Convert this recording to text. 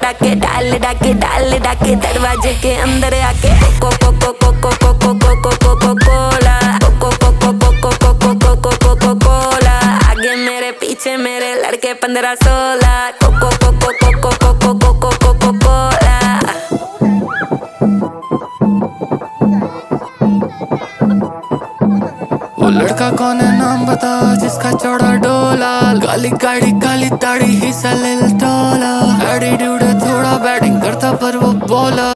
डाके डाल डाके डाल डाके दरवाजे के अंदर आके coco coco coco coco coco coco cola coco coco coco coco coco coco cola आगे मेरे पीछे मेरे लड़के 15-16 coco coco coco coco coco coco cola. वो लड़का कौन है नाम बता जिसका चौड़ा डोला, काली गाड़ी काली दाढ़ी ही सैलेल टोला, एटीट्यूड है थोड़ा बैटिंग करता पर वो बॉलर।